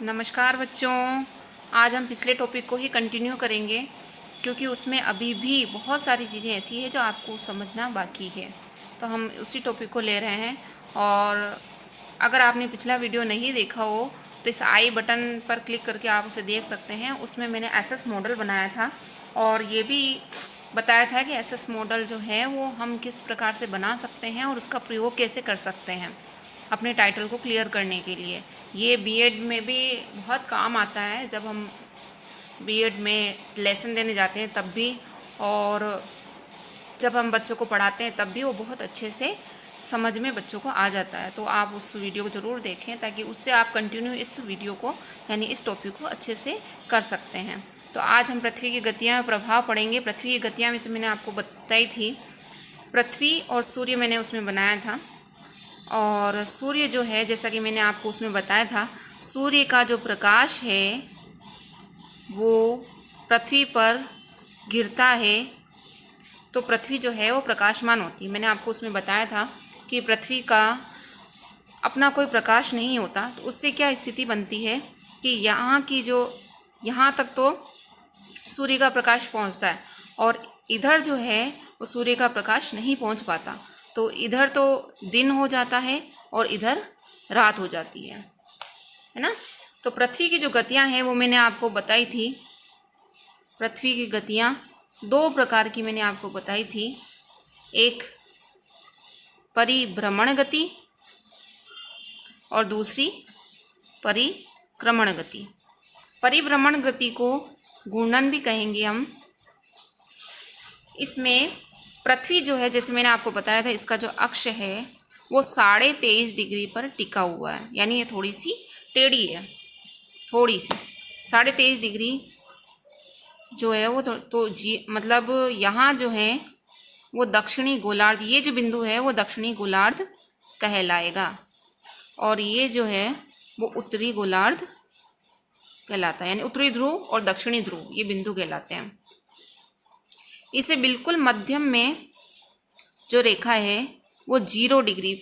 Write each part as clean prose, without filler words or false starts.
नमस्कार बच्चों। आज हम पिछले टॉपिक को ही कंटिन्यू करेंगे क्योंकि उसमें अभी भी बहुत सारी चीज़ें ऐसी है जो आपको समझना बाकी है। तो हम उसी टॉपिक को ले रहे हैं। और अगर आपने पिछला वीडियो नहीं देखा हो तो इस आई बटन पर क्लिक करके आप उसे देख सकते हैं। उसमें मैंने एसएस मॉडल बनाया था और ये भी बताया था कि एसएस मॉडल जो है वो हम किस प्रकार से बना सकते हैं और उसका प्रयोग कैसे कर सकते हैं अपने टाइटल को क्लियर करने के लिए। ये बीएड में भी बहुत काम आता है, जब हम बीएड में लेसन देने जाते हैं तब भी, और जब हम बच्चों को पढ़ाते हैं तब भी वो बहुत अच्छे से समझ में बच्चों को आ जाता है। तो आप उस वीडियो को ज़रूर देखें ताकि उससे आप कंटिन्यू इस वीडियो को यानी इस टॉपिक को अच्छे से कर सकते हैं। तो आज हम पृथ्वी की गतियाँ प्रभाव पढ़ेंगे। पृथ्वी की गतियाँ वैसे मैंने आपको बताई थी, पृथ्वी और सूर्य मैंने उसमें बनाया था। और सूर्य जो है, जैसा कि मैंने आपको उसमें बताया था, सूर्य का जो प्रकाश है वो पृथ्वी पर गिरता है तो पृथ्वी जो है वो प्रकाशमान होती है। मैंने आपको उसमें बताया था कि पृथ्वी का अपना कोई प्रकाश नहीं होता, तो उससे क्या स्थिति बनती है कि यहाँ तक तो सूर्य का प्रकाश पहुँचता है और इधर जो है वो सूर्य का प्रकाश नहीं पहुँच पाता। तो इधर तो दिन हो जाता है और इधर रात हो जाती है ना। तो पृथ्वी की जो गतियां हैं वो मैंने आपको बताई थी। पृथ्वी की गतियां दो प्रकार की मैंने आपको बताई थी, एक परिभ्रमण गति और दूसरी परिक्रमण गति। परिभ्रमण गति को घूर्णन भी कहेंगे हम। इसमें पृथ्वी जो है, जैसे मैंने आपको बताया था, इसका जो अक्ष है वो 23.5 डिग्री पर टिका हुआ है, यानी ये थोड़ी सी टेढ़ी है, थोड़ी सी 23.5 डिग्री जो है वो मतलब यहाँ जो है वो दक्षिणी गोलार्ध, ये जो बिंदु है वो दक्षिणी गोलार्ध कहलाएगा और ये जो है वो उत्तरी गोलार्ध कहलाता है, यानी उत्तरी ध्रुव और दक्षिणी ध्रुव ये बिंदु कहलाते हैं। इसे बिल्कुल मध्यम में जो रेखा है वो 0 डिग्री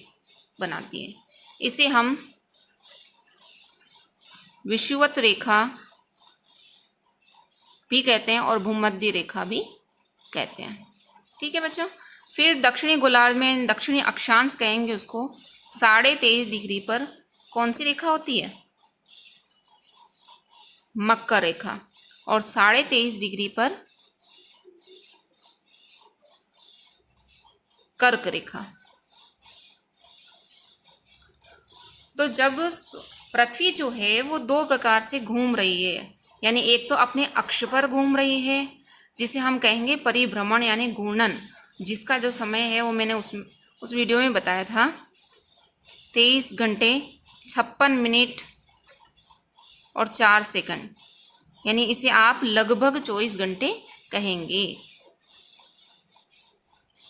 बनाती है। इसे हम विषुवत रेखा भी कहते हैं और भूमध्य रेखा भी कहते हैं। ठीक है बच्चों। फिर दक्षिणी गोलार्ध में दक्षिणी अक्षांश कहेंगे उसको। 23.5 डिग्री पर कौन सी रेखा होती है? मकर रेखा। और 23.5 डिग्री पर कर्क रेखा। तो जब पृथ्वी जो है वो दो प्रकार से घूम रही है, यानी एक तो अपने अक्ष पर घूम रही है जिसे हम कहेंगे परिभ्रमण यानी घूर्णन, जिसका जो समय है वो मैंने उस वीडियो में बताया था, 23 घंटे 56 मिनट और 4 सेकंड, यानी इसे आप लगभग 24 घंटे कहेंगे।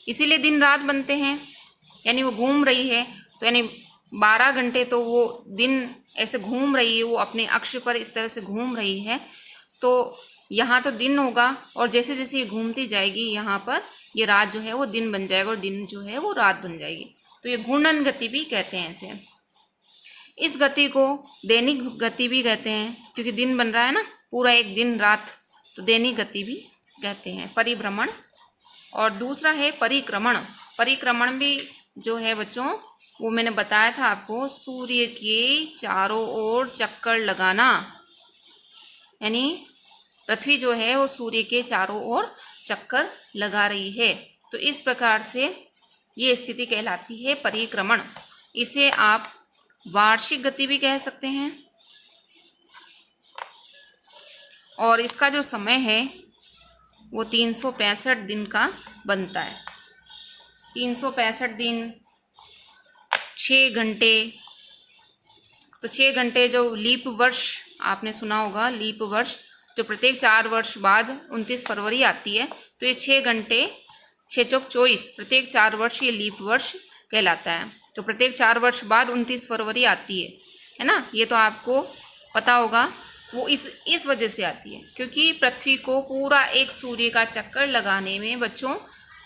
इसीलिए दिन रात बनते हैं, यानी वो घूम रही है तो यानी 12 घंटे तो वो दिन ऐसे घूम रही है, वो अपने अक्ष पर इस तरह से घूम रही है, तो यहाँ तो दिन होगा और जैसे जैसे ये घूमती जाएगी यहाँ पर ये रात जो है वो दिन बन जाएगा और दिन जो है वो रात बन जाएगी। तो ये घूर्णन गति भी कहते हैं ऐसे। इस गति को दैनिक गति भी कहते हैं क्योंकि दिन बन रहा है ना, पूरा एक दिन रात, तो दैनिक गति भी कहते हैं परिभ्रमण। और दूसरा है परिक्रमण। परिक्रमण भी जो है बच्चों वो मैंने बताया था आपको, सूर्य के चारों ओर चक्कर लगाना, यानी पृथ्वी जो है वो सूर्य के चारों ओर चक्कर लगा रही है। तो इस प्रकार से ये स्थिति कहलाती है परिक्रमण। इसे आप वार्षिक गति भी कह सकते हैं। और इसका जो समय है वो 365 दिन का बनता है। 365 दिन 6 घंटे। तो 6 घंटे जो लीप वर्ष आपने सुना होगा, लीप वर्ष जो प्रत्येक 4 वर्ष बाद 29 फरवरी आती है, तो ये 6 घंटे 6 चौक 24, प्रत्येक 4 वर्ष ये लीप वर्ष कहलाता है। तो प्रत्येक 4 वर्ष बाद 29 फरवरी आती है ना, ये तो आपको पता होगा। वो इस वजह से आती है क्योंकि पृथ्वी को पूरा एक सूर्य का चक्कर लगाने में बच्चों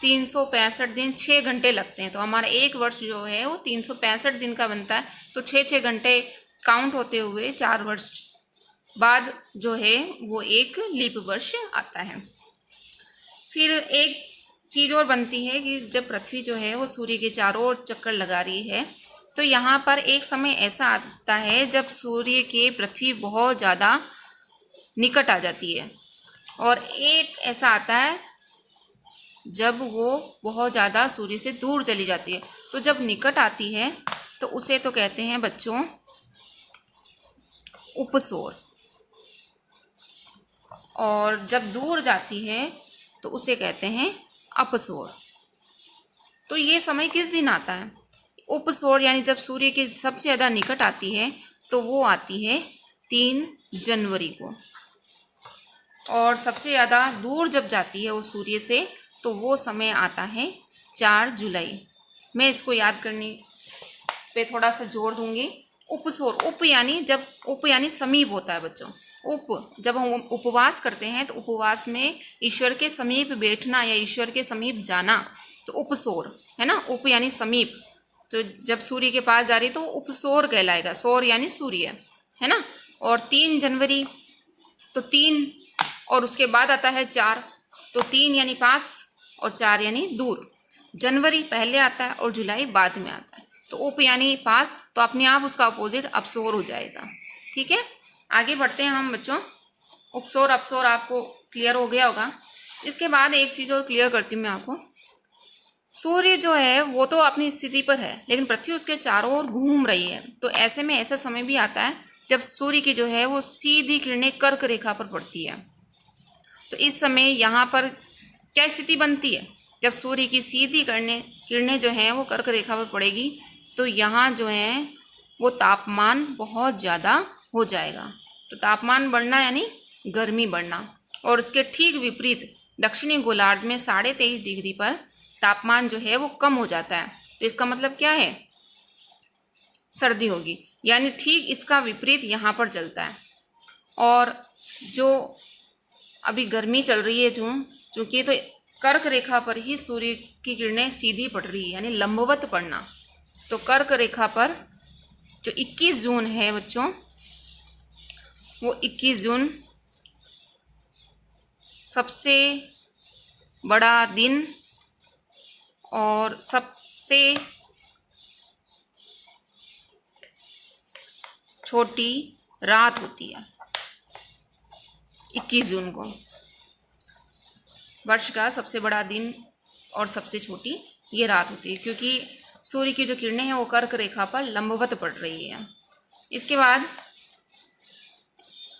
365 दिन 6 घंटे लगते हैं। तो हमारा एक वर्ष जो है वो 365 दिन का बनता है। तो 6 घंटे काउंट होते हुए 4 वर्ष बाद जो है वो एक लीप वर्ष आता है। फिर एक चीज़ और बनती है कि जब पृथ्वी जो है वो सूर्य के चारों ओर चक्कर लगा रही है, तो यहाँ पर एक समय ऐसा आता है जब सूर्य के पृथ्वी बहुत ज़्यादा निकट आ जाती है, और एक ऐसा आता है जब वो बहुत ज़्यादा सूर्य से दूर चली जाती है। तो जब निकट आती है तो उसे तो कहते हैं बच्चों उपसौर, और जब दूर जाती है तो उसे कहते हैं अपसौर। तो ये समय किस दिन आता है? उपसौर यानी जब सूर्य के सबसे ज़्यादा निकट आती है तो वो आती है 3 जनवरी को, और सबसे ज़्यादा दूर जब जाती है वो सूर्य से तो वो समय आता है 4 जुलाई। मैं इसको याद करने पे थोड़ा सा जोर दूंगी। उपसौर, उप यानी जब, उप यानी समीप होता है बच्चों। उप, जब हम उपवास करते हैं तो उपवास में ईश्वर के समीप बैठना या ईश्वर के समीप जाना, तो उपसौर है ना। उप यानी समीप, तो जब सूर्य के पास जा रही तो उपसौर कहलाएगा। सौर यानी सूर्य है ना। और 3 जनवरी तो 3, और उसके बाद आता है 4, तो 3 यानी पास और 4 यानी दूर। जनवरी पहले आता है और जुलाई बाद में आता है। तो उप यानी पास, तो अपने आप उसका अपोजिट अपसौर हो जाएगा। ठीक है, आगे बढ़ते हैं हम बच्चों। उपसौर अपसौर आपको क्लियर हो गया होगा। इसके बाद एक चीज़ और क्लियर करती हूँ मैं आपको। सूर्य जो है वो तो अपनी स्थिति पर है, लेकिन पृथ्वी उसके चारों ओर घूम रही है। तो ऐसे में ऐसा समय भी आता है जब सूर्य की जो है वो सीधी किरणें कर्क रेखा पर पड़ती है। तो इस समय यहाँ पर क्या स्थिति बनती है? जब सूर्य की सीधी किरणें जो हैं वो कर्क रेखा पर पड़ेगी तो यहाँ जो है वो तापमान बहुत ज़्यादा हो जाएगा। तो तापमान बढ़ना यानी गर्मी बढ़ना, और उसके ठीक विपरीत दक्षिणी गोलार्ध में 23.5 डिग्री पर तापमान जो है वो कम हो जाता है। तो इसका मतलब क्या है? सर्दी होगी। यानी ठीक इसका विपरीत यहाँ पर चलता है। और जो अभी गर्मी चल रही है चूँकि तो कर्क रेखा पर ही सूर्य की किरणें सीधी पड़ रही है, यानी लंबवत पड़ना। तो कर्क रेखा पर जो 21 जून है बच्चों, वो 21 जून सबसे बड़ा दिन और सबसे छोटी रात होती है। 21 जून को वर्ष का सबसे बड़ा दिन और सबसे छोटी ये रात होती है, क्योंकि सूर्य की जो किरणें हैं वो कर्क रेखा पर लंबवत पड़ रही है। इसके बाद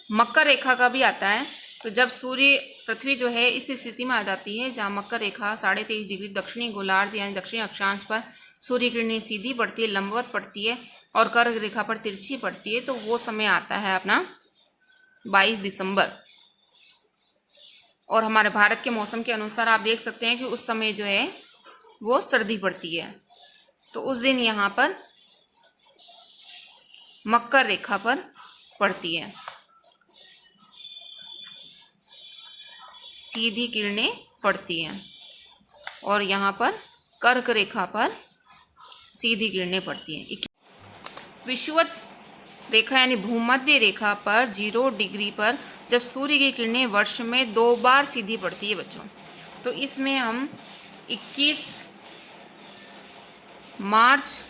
मकर रेखा का भी आता है। तो जब सूर्य पृथ्वी जो है इस स्थिति में आ जाती है जहाँ मकर रेखा 23.5 डिग्री दक्षिणी गोलार्ध यानी दक्षिणी अक्षांश पर सूर्य किरणें सीधी पड़ती है, लंबवत पड़ती है और कर्क रेखा पर तिरछी पड़ती है, तो वो समय आता है अपना 22 दिसंबर। और हमारे भारत के मौसम के अनुसार आप देख सकते हैं कि उस समय जो है वो सर्दी पड़ती है। तो उस दिन यहाँ पर मकर रेखा पर पड़ती है, सीधी किरणें पड़ती हैं, और यहाँ पर कर्क रेखा पर सीधी किरणें पड़ती हैं। विषुवत रेखा यानी भूमध्य रेखा पर 0 डिग्री पर जब सूर्य की किरणें वर्ष में 2 बार सीधी पड़ती है बच्चों, तो इसमें हम 21 मार्च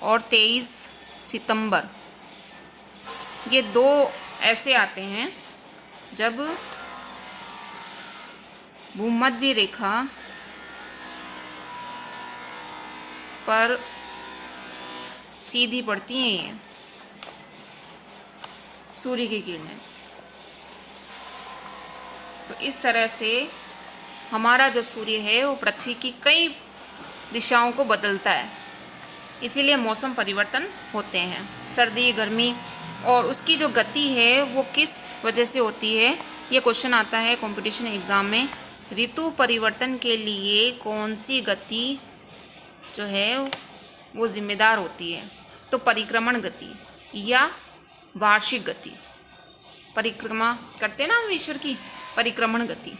और 23 सितंबर ये 2 ऐसे आते हैं जब भूमध्य रेखा पर सीधी पड़ती हैं ये सूर्य की किरणें। तो इस तरह से हमारा जो सूर्य है वो पृथ्वी की कई दिशाओं को बदलता है, इसीलिए मौसम परिवर्तन होते हैं, सर्दी गर्मी। और उसकी जो गति है वो किस वजह से होती है, ये क्वेश्चन आता है कंपटीशन एग्ज़ाम में। ऋतु परिवर्तन के लिए कौन सी गति जो है वो जिम्मेदार होती है? तो परिक्रमण गति या वार्षिक गति, परिक्रमा करते हैं ना हम ईश्वर की, परिक्रमण गति।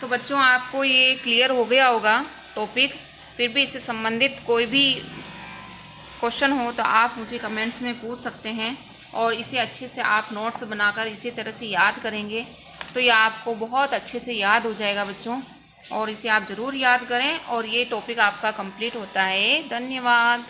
तो बच्चों आपको ये क्लियर हो गया होगा टॉपिक। फिर भी इससे संबंधित कोई भी क्वेश्चन हो तो आप मुझे कमेंट्स में पूछ सकते हैं, और इसे अच्छे से आप नोट्स बनाकर इसी तरह से याद करेंगे तो ये आपको बहुत अच्छे से याद हो जाएगा बच्चों। और इसे आप ज़रूर याद करें, और ये टॉपिक आपका कंप्लीट होता है। धन्यवाद।